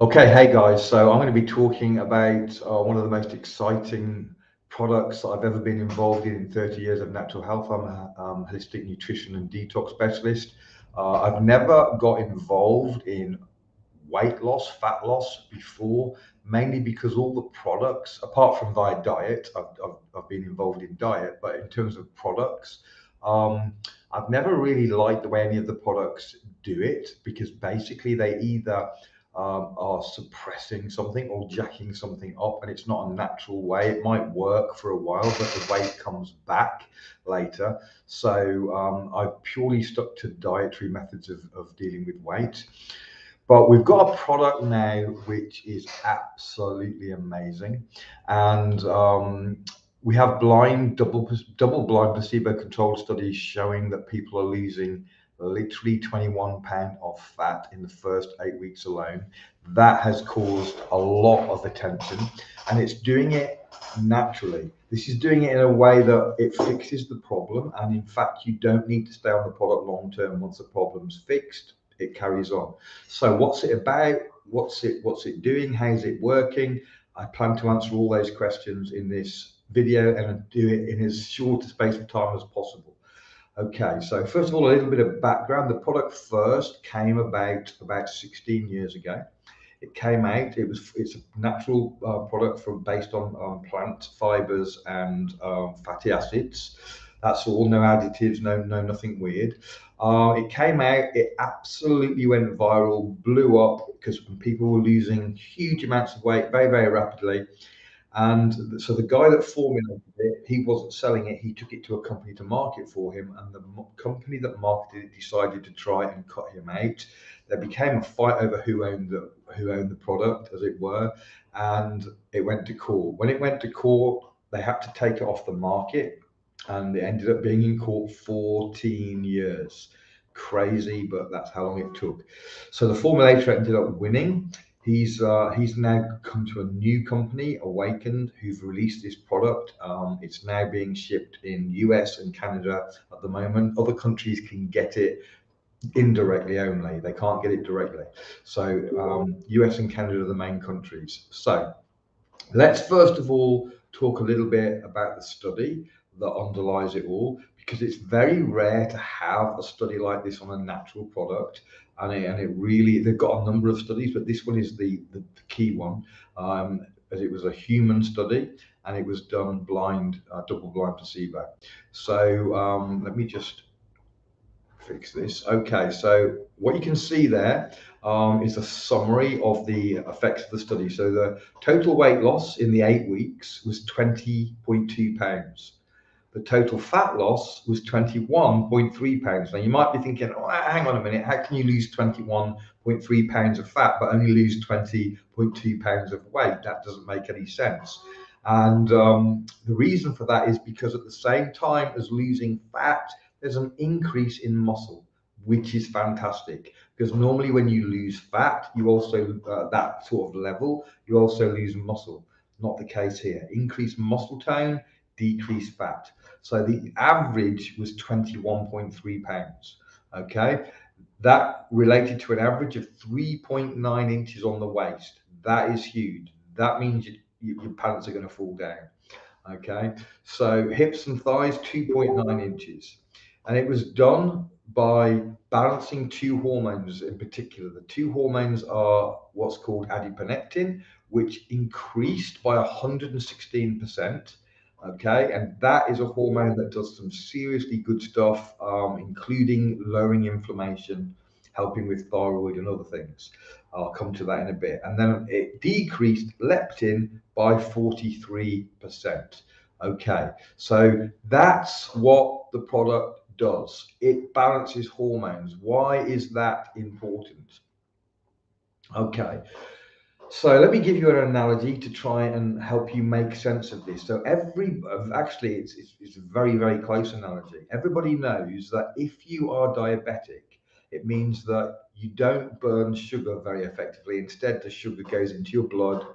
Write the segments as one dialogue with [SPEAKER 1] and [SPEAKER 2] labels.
[SPEAKER 1] Okay, hey guys. So I'm going to be talking about one of the most exciting products that I've ever been involved in 30 years of natural health. I'm a holistic nutrition and detox specialist. I've never got involved in weight loss, fat loss before, mainly because all the products, apart from via diet, I've been involved in diet, but in terms of products, um, I've never really liked the way any of the products do it because basically they either are suppressing something or jacking something up, and it's not a natural way. It might work for a while, but the weight comes back later. So I've purely stuck to dietary methods of dealing with weight. But we've got a product now which is absolutely amazing, and we have double blind placebo controlled studies showing that people are losing literally 21 pound of fat in the first 8 weeks alone. That has caused a lot of attention, and it's doing it naturally. This is doing it in a way that it fixes the problem, and in fact, you don't need to stay on the product long term. Once the problem's fixed, it carries on. So what's it about? What's it doing? How's it working? I plan to answer all those questions in this video and do it in as short a space of time as possible. Okay, so first of all, a little bit of background. The product first came about 16 years ago. It came out. It's a natural product based on plant fibers and fatty acids. That's all. No additives. No nothing weird. It came out. It absolutely went viral, blew up because people were losing huge amounts of weight very rapidly. And so the guy that formulated it, he wasn't selling it. He took it to a company to market for him, and the company that marketed it decided to try and cut him out. There became a fight over who owned the product, as it were, and it went to court. When it went to court, they had to take it off the market, and it ended up being in court 14 years. Crazy, but that's how long it took. So the formulator ended up winning. He's now come to a new company, Awakened, who've released this product. It's now being shipped in US and Canada at the moment. Other countries can get it indirectly only; they can't get it directly. So US and Canada are the main countries. So let's first of all talk a little bit about the study that underlies it all, because it's very rare to have a study like this on a natural product. And it really, they've got a number of studies, but this one is the key one, as it was a human study and it was done blind, double blind placebo. So let me just fix this. Okay, so what you can see there is a summary of the effects of the study. So the total weight loss in the 8 weeks was 20.2 pounds. The total fat loss was 21.3 pounds. Now you might be thinking, oh, hang on a minute, how can you lose 21.3 pounds of fat but only lose 20.2 pounds of weight? That doesn't make any sense. And the reason for that is because at the same time as losing fat, there's an increase in muscle, which is fantastic. Because normally when you lose fat, you also, that sort of level, you also lose muscle. Not the case here. Increased muscle tone, decreased fat. So the average was 21.3 pounds. Okay. That related to an average of 3.9 inches on the waist. That is huge. That means your pants are going to fall down. Okay. So hips and thighs, 2.9 inches. And it was done by balancing two hormones in particular. The two hormones are what's called adiponectin, which increased by 116%. Okay, and that is a hormone that does some seriously good stuff, including lowering inflammation, helping with thyroid and other things. I'll come to that in a bit. And then it decreased leptin by 43%. Okay, so that's what the product does. It balances hormones. Why is that important? Okay, so let me give you an analogy to try and help you make sense of this. So actually, it's a very close analogy. Everybody knows that if you are diabetic, it means that you don't burn sugar very effectively. Instead, the sugar goes into your blood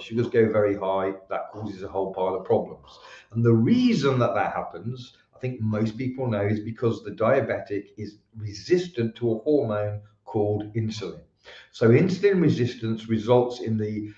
[SPEAKER 1] sugars go very high. That causes a whole pile of problems. And the reason that happens, I think most people know, is because the diabetic is resistant to a hormone called insulin. So insulin resistance results in the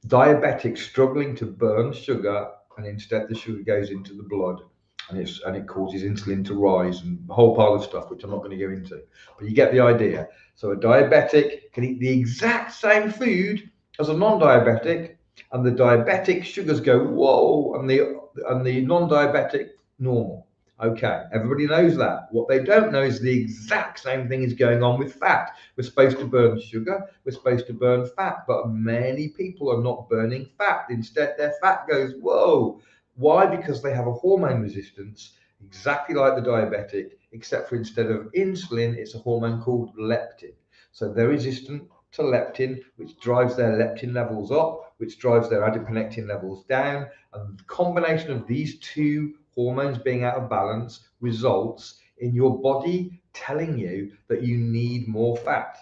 [SPEAKER 1] diabetic struggling to burn sugar, and instead the sugar goes into the blood, and it causes insulin to rise and a whole pile of stuff which I'm not going to go into. But you get the idea. So a diabetic can eat the exact same food as a non-diabetic, and the diabetic sugars go whoa, and the non-diabetic normal. Okay, everybody knows that. What they don't know is the exact same thing is going on with fat. We're supposed to burn sugar, we're supposed to burn fat, but many people are not burning fat. Instead, their fat goes, whoa. Why? Because they have a hormone resistance, exactly like the diabetic, except for instead of insulin, it's a hormone called leptin. So they're resistant to leptin, which drives their leptin levels up, which drives their adiponectin levels down. And the combination of these two hormones being out of balance results in your body telling you that you need more fat.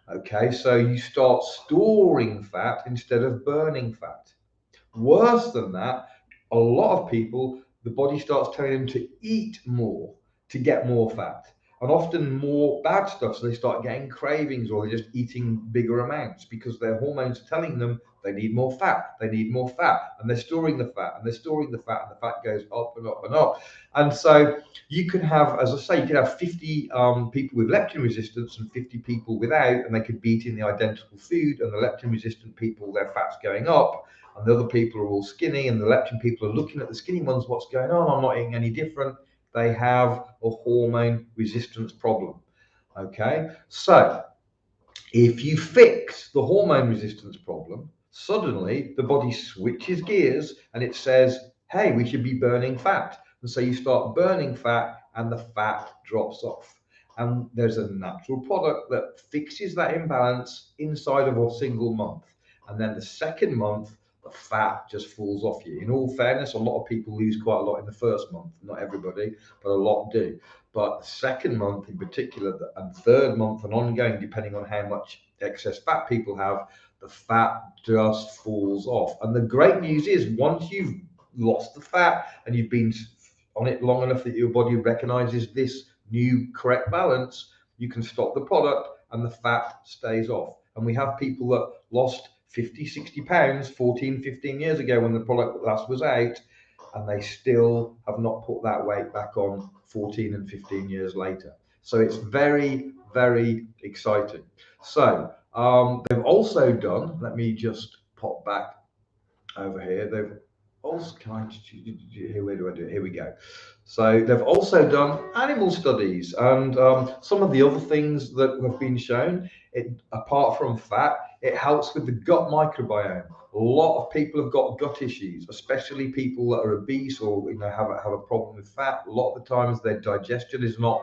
[SPEAKER 1] Okay, so you start storing fat instead of burning fat. Worse than that, a lot of people, the body starts telling them to eat more to get more fat, and often more bad stuff. So they start getting cravings, or they're just eating bigger amounts because their hormones are telling them they need more fat, they need more fat, and they're storing the fat, and they're storing the fat, and the fat goes up and up and up. And so you can have, as I say, you can have 50 people with leptin resistance and 50 people without, and they could be eating the identical food, and the leptin resistant people, their fat's going up, and the other people are all skinny, and the leptin people are looking at the skinny ones, what's going on? I'm not eating any different. They have a hormone resistance problem. Okay, so if you fix the hormone resistance problem, suddenly the body switches gears and it says, hey, we should be burning fat. And so you start burning fat and the fat drops off. And there's a natural product that fixes that imbalance inside of a single month. And then the second month, the fat just falls off you. In all fairness, a lot of people lose quite a lot in the first month. Not everybody, but a lot do. But the second month in particular, and third month and ongoing, depending on how much excess fat people have, the fat just falls off. And the great news is, once you've lost the fat and you've been on it long enough that your body recognizes this new correct balance, you can stop the product and the fat stays off. And we have people that lost 50, 60 pounds 14, 15 years ago when the product last was out, and they still have not put that weight back on 14 and 15 years later. So it's very, very exciting. So they've also done, let me just pop back over here. They've also, where do I do it? Here we go. So they've also done animal studies, and some of the other things that have been shown, apart from fat, it helps with the gut microbiome. A lot of people have got gut issues, especially people that are obese or have a problem with fat. A lot of the times their digestion is not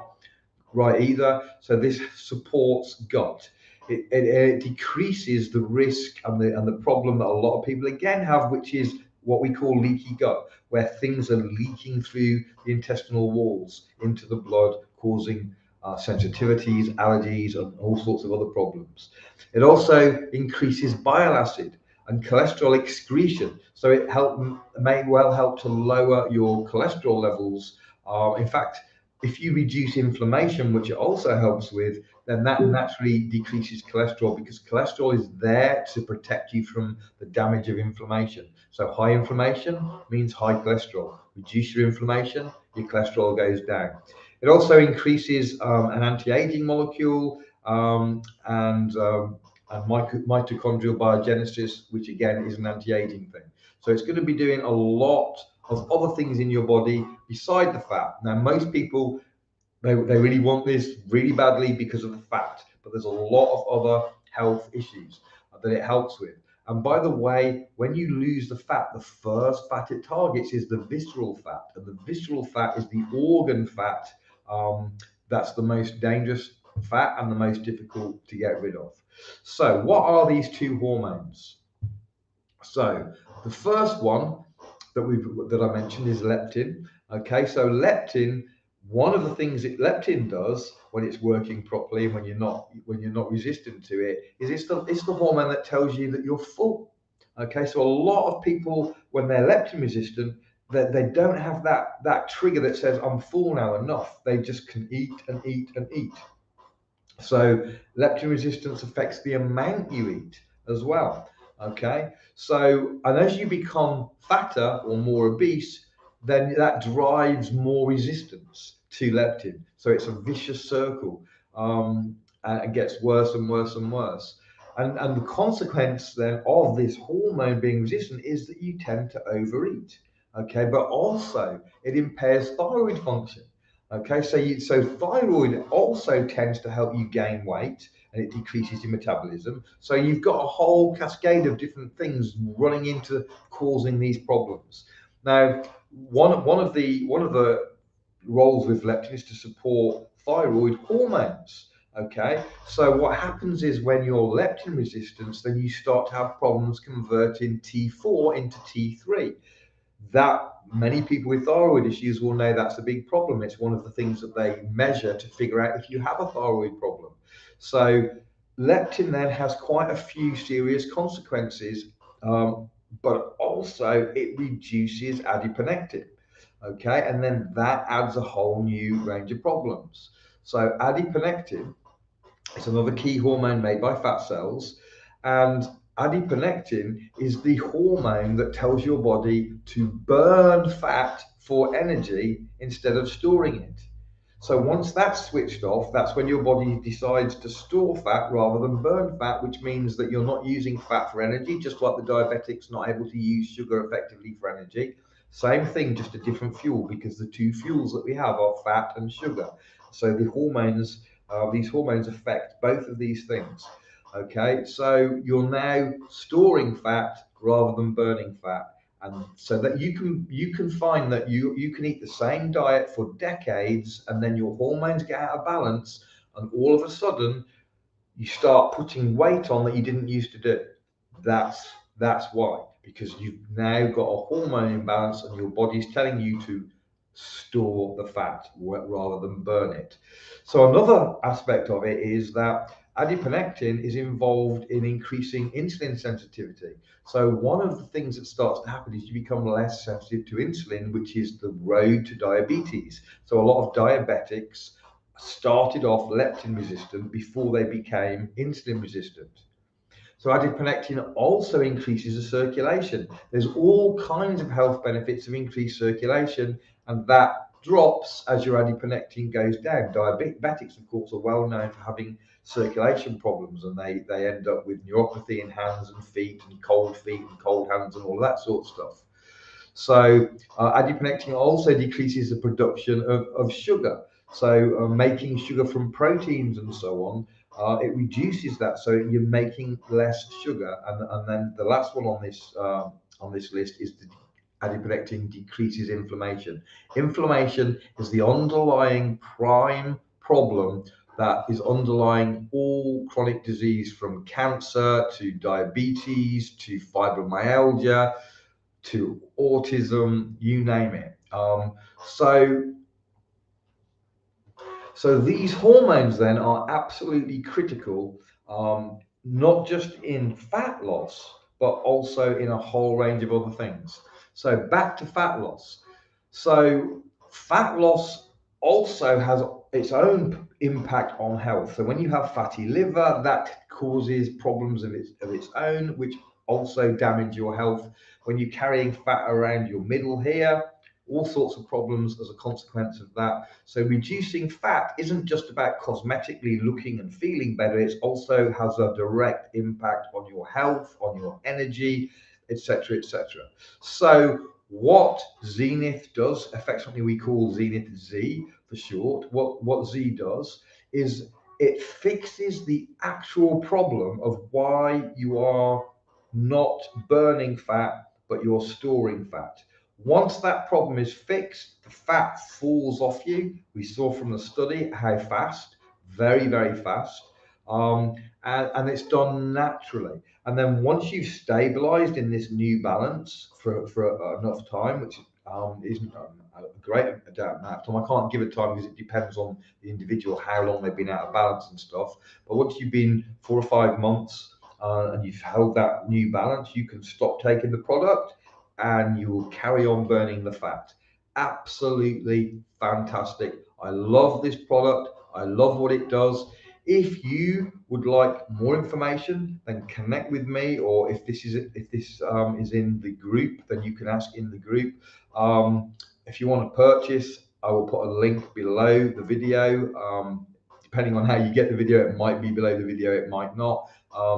[SPEAKER 1] right either. So this supports gut. It decreases the risk and the problem that a lot of people again have, which is what we call leaky gut, where things are leaking through the intestinal walls into the blood, causing sensitivities, allergies, and all sorts of other problems. It also increases bile acid and cholesterol excretion, so it may well help to lower your cholesterol levels. In fact, if you reduce inflammation, which it also helps with, then that naturally decreases cholesterol, because cholesterol is there to protect you from the damage of inflammation. So high inflammation means high cholesterol. Reduce your inflammation, your cholesterol goes down. It also increases an anti-aging molecule and mitochondrial biogenesis, which again is an anti-aging thing. So it's going to be doing a lot of other things in your body beside the fat. Now, most people, they really want this really badly because of the fat, but there's a lot of other health issues that it helps with. And by the way, when you lose the fat, the first fat it targets is the visceral fat, and the visceral fat is the organ fat. That's the most dangerous fat and the most difficult to get rid of. So what are these two hormones? So the first one that I mentioned is leptin. Okay, so leptin, one of the things that leptin does when it's working properly, and when you're not resistant to it, is it's the hormone that tells you that you're full. Okay, so a lot of people, when they're leptin resistant, they don't have that trigger that says I'm full now, enough. They just can eat and eat and eat. So leptin resistance affects the amount you eat as well. Okay. So, and as you become fatter or more obese, then that drives more resistance to leptin. So it's a vicious circle, and it gets worse and worse and worse. And the consequence then of this hormone being resistant is that you tend to overeat. Okay. But also it impairs thyroid function. Okay, so thyroid also tends to help you gain weight and it decreases your metabolism. So you've got a whole cascade of different things running into causing these problems. Now, one of the roles with leptin is to support thyroid hormones. Okay, so what happens is when you're leptin resistant, then you start to have problems converting T4 into T3. That many people with thyroid issues will know that's a big problem. It's one of the things that they measure to figure out if you have a thyroid problem. So leptin then has quite a few serious consequences, but also it reduces adiponectin. Okay, and then that adds a whole new range of problems. So adiponectin, it's another key hormone made by fat cells. And adiponectin is the hormone that tells your body to burn fat for energy instead of storing it. So once that's switched off, that's when your body decides to store fat rather than burn fat, which means that you're not using fat for energy, just like the diabetic's not able to use sugar effectively for energy. Same thing, just a different fuel, because the two fuels that we have are fat and sugar. So these hormones affect both of these things. Okay, so you're now storing fat rather than burning fat, and so that you can find that you can eat the same diet for decades, and then your hormones get out of balance, and all of a sudden you start putting weight on that you didn't used to do. That's why, because you've now got a hormone imbalance and your body's telling you to store the fat rather than burn it. So another aspect of it is that adiponectin is involved in increasing insulin sensitivity. So one of the things that starts to happen is you become less sensitive to insulin, which is the road to diabetes. So a lot of diabetics started off leptin resistant before they became insulin resistant. So adiponectin also increases the circulation. There's all kinds of health benefits of increased circulation, and that drops as your adiponectin goes down. Diabetics, of course, are well known for having circulation problems, and they end up with neuropathy in hands and feet and cold hands and all that sort of stuff. So adiponectin also decreases the production of sugar. So making sugar from proteins and so on, it reduces that. So you're making less sugar. And then the last one on this list is the adiponectin decreases inflammation. Inflammation is the underlying prime problem that is underlying all chronic disease, from cancer to diabetes to fibromyalgia to autism, you name it. So, so these hormones then are absolutely critical, not just in fat loss, but also in a whole range of other things. So back to fat loss. So fat loss also has its own impact on health. So when you have fatty liver, that causes problems of its own, which also damage your health. When you're carrying fat around your middle here, all sorts of problems as a consequence of that. So reducing fat isn't just about cosmetically looking and feeling better, it also has a direct impact on your health, on your energy, etc., etc. So what Zenith does, affectionately we call Zenith Z for short, what Z does is it fixes the actual problem of why you are not burning fat, but you're storing fat. Once that problem is fixed, the fat falls off you. We saw from the study how fast, very, very fast. Um, and it's done naturally. And then once you've stabilized in this new balance for enough time, which isn't a great amount of time. I can't give a time because it depends on the individual, how long they've been out of balance and stuff. But once you've been 4 or 5 months and you've held that new balance, you can stop taking the product and you will carry on burning the fat. Absolutely fantastic. I love this product. I love what it does. If you would like more information, then connect with me, or if this is in the group, then you can ask in the group. If you want to purchase, I will put a link below the video. Depending on how you get the video, it might be below the video, it might not.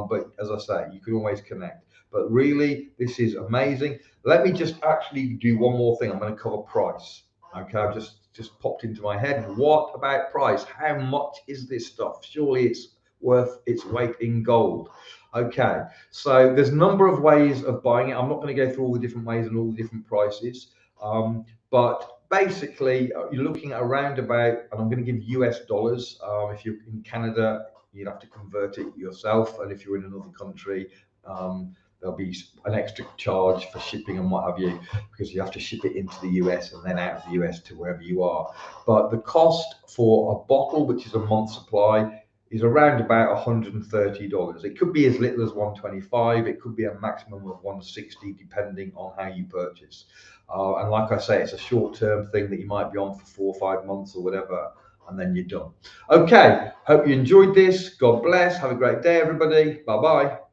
[SPEAKER 1] But as I say, you can always connect. But really, this is amazing. Let me just actually do one more thing. I'm going to cover price. Okay, I've just popped into my head. What about price? How much is this stuff? Surely it's worth its weight in gold. Okay, so there's a number of ways of buying it. I'm not going to go through all the different ways and all the different prices, but basically you're looking at around about, and I'm going to give US dollars. If you're in Canada, you'd have to convert it yourself, and if you're in another country, there'll be an extra charge for shipping and what have you, because you have to ship it into the US and then out of the US to wherever you are. But the cost for a bottle, which is a month's supply, is around about $130. It could be as little as $125. It could be a maximum of $160, depending on how you purchase. And like I say, it's a short-term thing that you might be on for 4 or 5 months or whatever, and then you're done. Okay, hope you enjoyed this. God bless. Have a great day, everybody. Bye-bye.